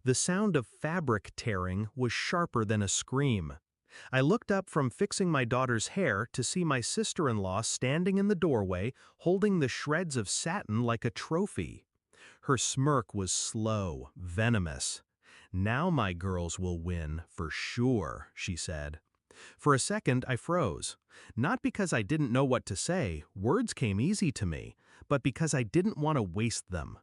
The sound of fabric tearing was sharper than a scream. I looked up from fixing my daughter's hair to see my sister-in-law standing in the doorway, holding the shreds of satin like a trophy. Her smirk was slow, venomous. "Now my girls will win, for sure," she said. For a second, I froze. Not because I didn't know what to say, words came easy to me, but because I didn't want to waste them.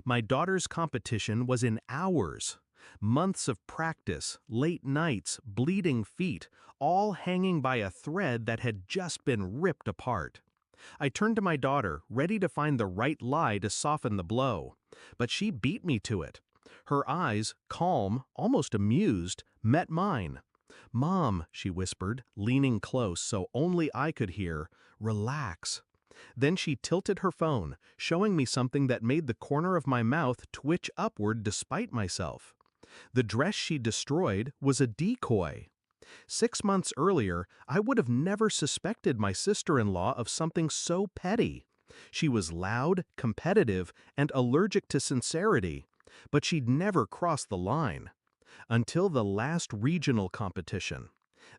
My daughter's competition was in hours. Months of practice, late nights, bleeding feet, all hanging by a thread that had just been ripped apart. I turned to my daughter, ready to find the right lie to soften the blow. But she beat me to it. Her eyes, calm, almost amused, met mine. "Mom," she whispered, leaning close so only I could hear, "relax." Then she tilted her phone, showing me something that made the corner of my mouth twitch upward despite myself. The dress she destroyed was a decoy. 6 months earlier, I would have never suspected my sister-in-law of something so petty. She was loud, competitive, and allergic to sincerity, but she'd never crossed the line. Until the last regional competition.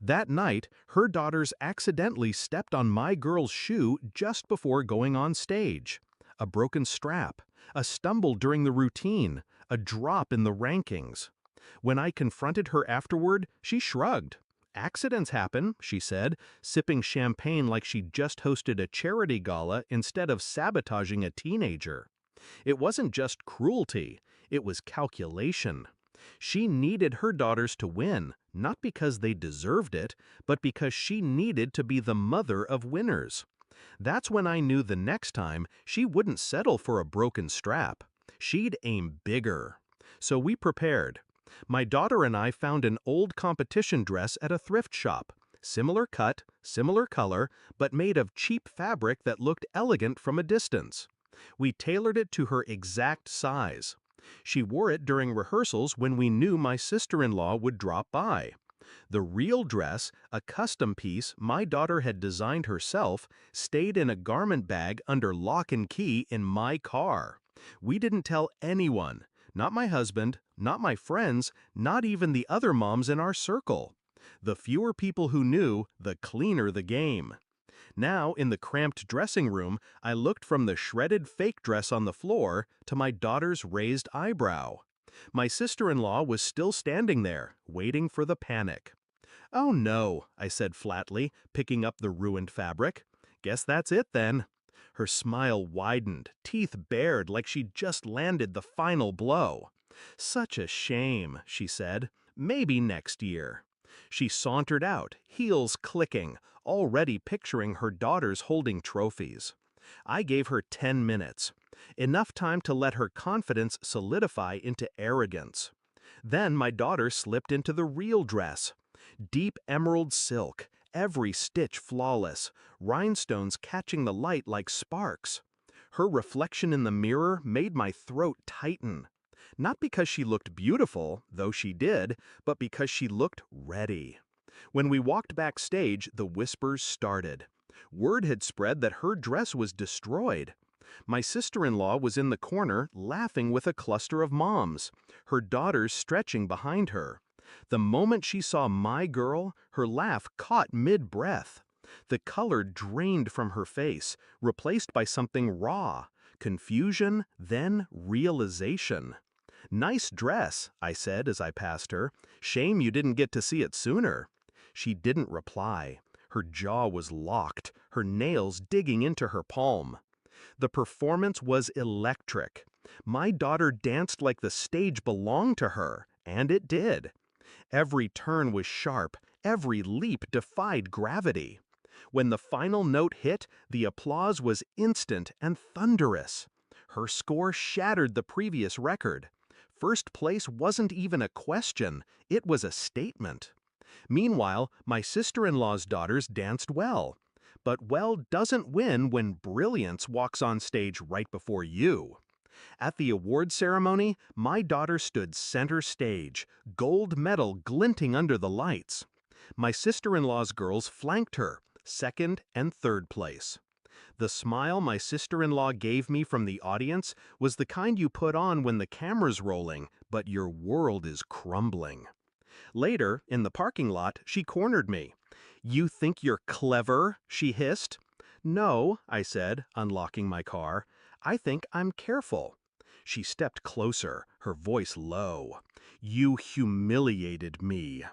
That night, her daughters accidentally stepped on my girl's shoe just before going on stage. A broken strap, a stumble during the routine, a drop in the rankings. When I confronted her afterward, she shrugged. "Accidents happen," she said, sipping champagne like she'd just hosted a charity gala instead of sabotaging a teenager. It wasn't just cruelty, it was calculation. She needed her daughters to win, not because they deserved it, but because she needed to be the mother of winners. That's when I knew the next time she wouldn't settle for a broken strap. She'd aim bigger. So we prepared. My daughter and I found an old competition dress at a thrift shop. Similar cut, similar color, but made of cheap fabric that looked elegant from a distance. We tailored it to her exact size. She wore it during rehearsals when we knew my sister-in-law would drop by. The real dress, a custom piece my daughter had designed herself, stayed in a garment bag under lock and key in my car. We didn't tell anyone, not my husband, not my friends, not even the other moms in our circle. The fewer people who knew, the cleaner the game. Now, in the cramped dressing room, I looked from the shredded fake dress on the floor to my daughter's raised eyebrow. My sister-in-law was still standing there, waiting for the panic. "Oh no," I said flatly, picking up the ruined fabric. "Guess that's it then." Her smile widened, teeth bared like she'd just landed the final blow. "Such a shame," she said. "Maybe next year." She sauntered out, heels clicking, already picturing her daughters holding trophies. I gave her 10 minutes, enough time to let her confidence solidify into arrogance. Then my daughter slipped into the real dress. Deep emerald silk, every stitch flawless, rhinestones catching the light like sparks. Her reflection in the mirror made my throat tighten. Not because she looked beautiful, though she did, but because she looked ready. When we walked backstage, the whispers started. Word had spread that her dress was destroyed. My sister-in-law was in the corner, laughing with a cluster of moms, her daughters stretching behind her. The moment she saw my girl, her laugh caught mid-breath. The color drained from her face, replaced by something raw. Confusion, then realization. "Nice dress," I said as I passed her. "Shame you didn't get to see it sooner." She didn't reply. Her jaw was locked, her nails digging into her palm. The performance was electric. My daughter danced like the stage belonged to her, and it did. Every turn was sharp, every leap defied gravity. When the final note hit, the applause was instant and thunderous. Her score shattered the previous record. First place wasn't even a question, it was a statement. Meanwhile, my sister-in-law's daughters danced well. But well doesn't win when brilliance walks on stage right before you. At the award ceremony, my daughter stood center stage, gold medal glinting under the lights. My sister-in-law's girls flanked her, second and third place. The smile my sister-in-law gave me from the audience was the kind you put on when the camera's rolling, but your world is crumbling. Later, in the parking lot, she cornered me. "You think you're clever?" she hissed. "No," I said, unlocking my car. "I think I'm careful." She stepped closer, her voice low. "You humiliated me."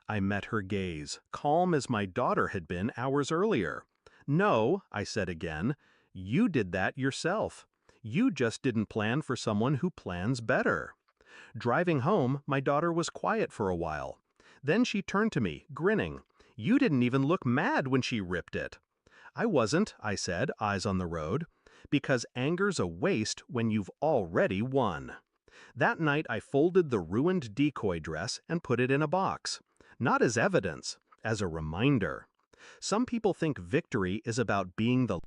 I met her gaze, calm as my daughter had been hours earlier. "No," I said again, "you did that yourself. You just didn't plan for someone who plans better." Driving home, my daughter was quiet for a while. Then she turned to me, grinning. "You didn't even look mad when she ripped it." "I wasn't," I said, eyes on the road. "Because anger's a waste when you've already won." That night I folded the ruined decoy dress and put it in a box. Not as evidence, as a reminder. Some people think victory is about being the